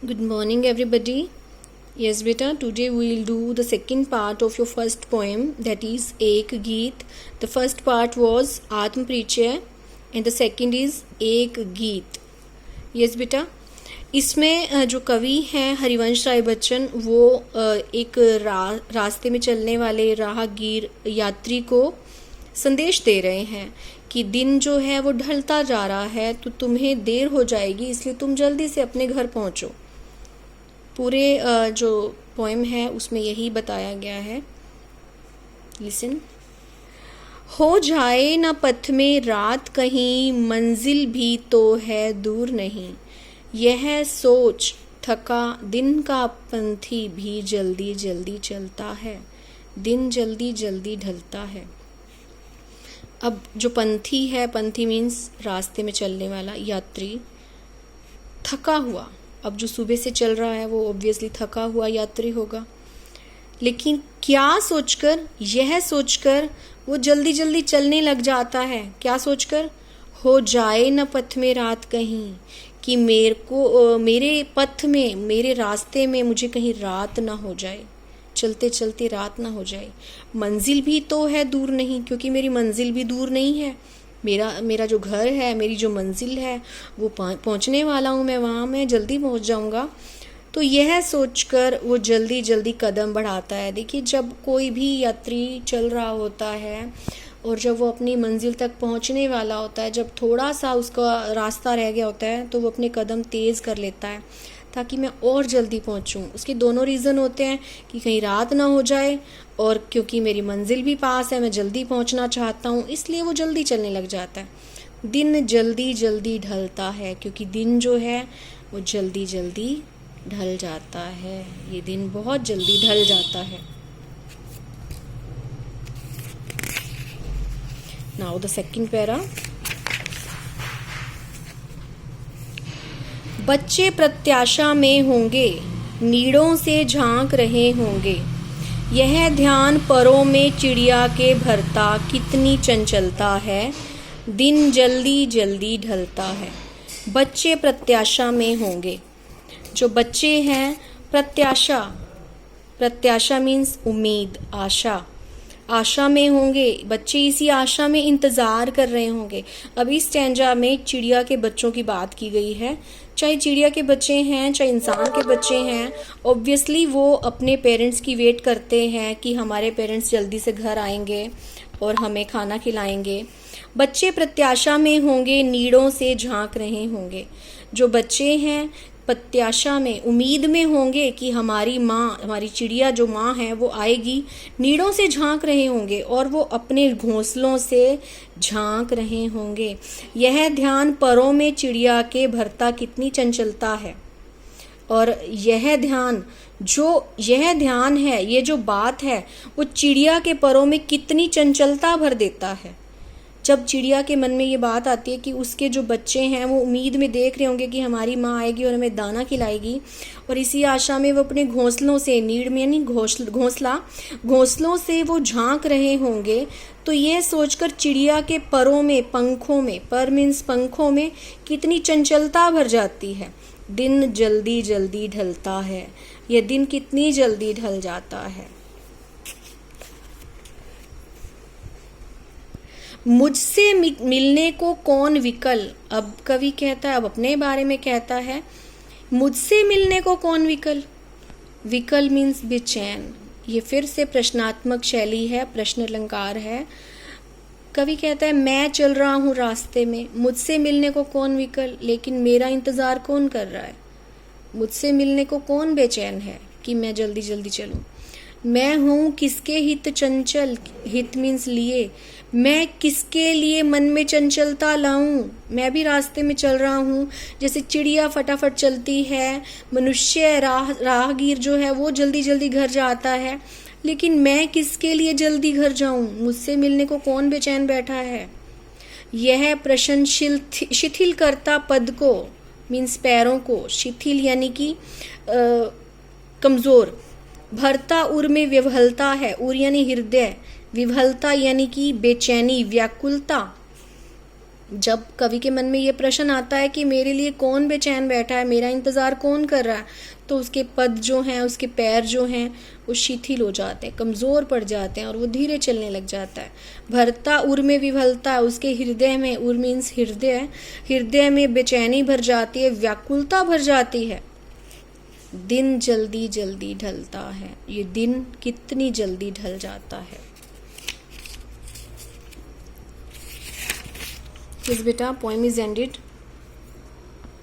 Good morning, everybody. Yes, beta, today we will do the second part of your first poem, that is Ek Geet. The first part was Atma Prichaya and the second is Ek Geet. Yes, beta. इसमें जो कवि हैं हरिवंश राय बच्चन, वो एक रास्ते में चलने वाले राहगीर यात्री को संदेश दे रहे हैं कि दिन जो है वो ढलता जा रहा है, तो तुम्हें देर हो जाएगी, इसलिए तुम जल्दी से अपने घर पहुंचो। पूरे जो पोएम है उसमें यही बताया गया है। लिसन। हो जाए न पथ में रात कहीं, मंजिल भी तो है दूर नहीं, यह सोच थका दिन का पंथी भी जल्दी जल्दी चलता है, दिन जल्दी जल्दी ढलता है। अब जो पंथी है, पंथी मीन्स रास्ते में चलने वाला यात्री, थका हुआ, अब जो सुबह से चल रहा है वो ऑब्वियसली थका हुआ यात्री होगा, लेकिन क्या सोचकर, यह सोचकर वो जल्दी जल्दी चलने लग जाता है। क्या सोचकर? हो जाए न पथ में रात कहीं, कि मेरे पथ में, मेरे रास्ते में मुझे कहीं रात ना हो जाए, चलते चलते रात ना हो जाए। मंजिल भी तो है दूर नहीं, क्योंकि मेरी मंजिल भी दूर नहीं है, मेरा जो घर है, मेरी जो मंजिल है वो पहुंचने वाला हूँ मैं, वहाँ मैं जल्दी पहुंच जाऊँगा। तो यह सोचकर वो जल्दी जल्दी कदम बढ़ाता है। देखिए, जब कोई भी यात्री चल रहा होता है और जब वो अपनी मंजिल तक पहुंचने वाला होता है, जब थोड़ा सा उसका रास्ता रह गया होता है, तो वो अपने कदम तेज़ कर लेता है ताकि मैं और जल्दी पहुंचूं। उसके दोनों रीज़न होते हैं कि कहीं रात ना हो जाए, और क्योंकि मेरी मंजिल भी पास है, मैं जल्दी पहुंचना चाहता हूं, इसलिए वो जल्दी चलने लग जाता है। दिन जल्दी जल्दी ढलता है, क्योंकि दिन जो है वो जल्दी जल्दी ढल जाता है, ये दिन बहुत जल्दी ढल जाता है। Now the second para. बच्चे प्रत्याशा में होंगे, नीड़ों से झांक रहे होंगे, यह ध्यान परों में चिड़िया के भरता, कितनी चंचलता है, दिन जल्दी जल्दी ढलता है। बच्चे प्रत्याशा में होंगे, जो बच्चे हैं प्रत्याशा, प्रत्याशा मीन्स उम्मीद, आशा, आशा में होंगे, बच्चे इसी आशा में इंतज़ार कर रहे होंगे। अब इस स्टैंजा में चिड़िया के बच्चों की बात की गई है। चाहे चिड़िया के बच्चे हैं, चाहे इंसान के बच्चे हैं, ऑब्वियसली वो अपने पेरेंट्स की वेट करते हैं कि हमारे पेरेंट्स जल्दी से घर आएंगे और हमें खाना खिलाएंगे। बच्चे प्रत्याशा में होंगे, नीड़ों से झांक रहे होंगे, जो बच्चे हैं प्रत्याशा में, उम्मीद में होंगे कि हमारी माँ, हमारी चिड़िया जो माँ है वो आएगी, नीड़ों से झांक रहे होंगे और वो अपने घोंसलों से झांक रहे होंगे। यह ध्यान परों में चिड़िया के भरता, कितनी चंचलता है। और यह ध्यान, जो यह ध्यान है, ये जो बात है, वो चिड़िया के परों में कितनी चंचलता भर देता है। जब चिड़िया के मन में ये बात आती है कि उसके जो बच्चे हैं वो उम्मीद में देख रहे होंगे कि हमारी माँ आएगी और हमें दाना खिलाएगी, और इसी आशा में वो अपने घोंसलों से, नीड़ में यानी घोंसलों से वो झांक रहे होंगे, तो ये सोचकर चिड़िया के परों में, पंखों में, पर मीन्स पंखों में, कितनी चंचलता भर जाती है। दिन जल्दी जल्दी ढलता है, यह दिन कितनी जल्दी ढल जाता है। मुझसे मिलने को कौन विकल, अब कवि कहता है, अब अपने बारे में कहता है, मुझसे मिलने को कौन विकल। विकल मीन्स बेचैन। ये फिर से प्रश्नात्मक शैली है, प्रश्न अलंकार है। कवि कहता है मैं चल रहा हूँ रास्ते में, मुझसे मिलने को कौन विकल, लेकिन मेरा इंतजार कौन कर रहा है, मुझसे मिलने को कौन बेचैन है कि मैं जल्दी जल्दी चलूँ। मैं हूँ किसके हित चंचल, हित मीन्स लिए, मैं किसके लिए मन में चंचलता लाऊं। मैं भी रास्ते में चल रहा हूँ, जैसे चिड़िया फटाफट चलती है, मनुष्य राहगीर जो है वो जल्दी जल्दी घर जाता है, लेकिन मैं किसके लिए जल्दी घर जाऊं, मुझसे मिलने को कौन बेचैन बैठा है। यह प्रश्न शिथिल करता पद को, मीन्स पैरों को, शिथिल यानी कि कमज़ोर, भरता उर में विवहलता है, उर यानी हृदय, विवहलता यानी कि बेचैनी, व्याकुलता, जब कवि के मन में ये प्रश्न आता है कि मेरे लिए कौन बेचैन बैठा है, मेरा इंतज़ार कौन कर रहा है, तो उसके पद जो हैं, उसके पैर जो हैं वो शिथिल हो जाते हैं, कमज़ोर पड़ जाते हैं और वो धीरे चलने लग जाता है। भरता उर में विह्वलता, उसके हृदय में, उर मीन्स हृदय, हृदय में बेचैनी भर जाती है, व्याकुलता भर जाती है। दिन जल्दी जल्दी ढलता है, ये दिन कितनी जल्दी ढल जाता है। Yes, beta, poem is ended.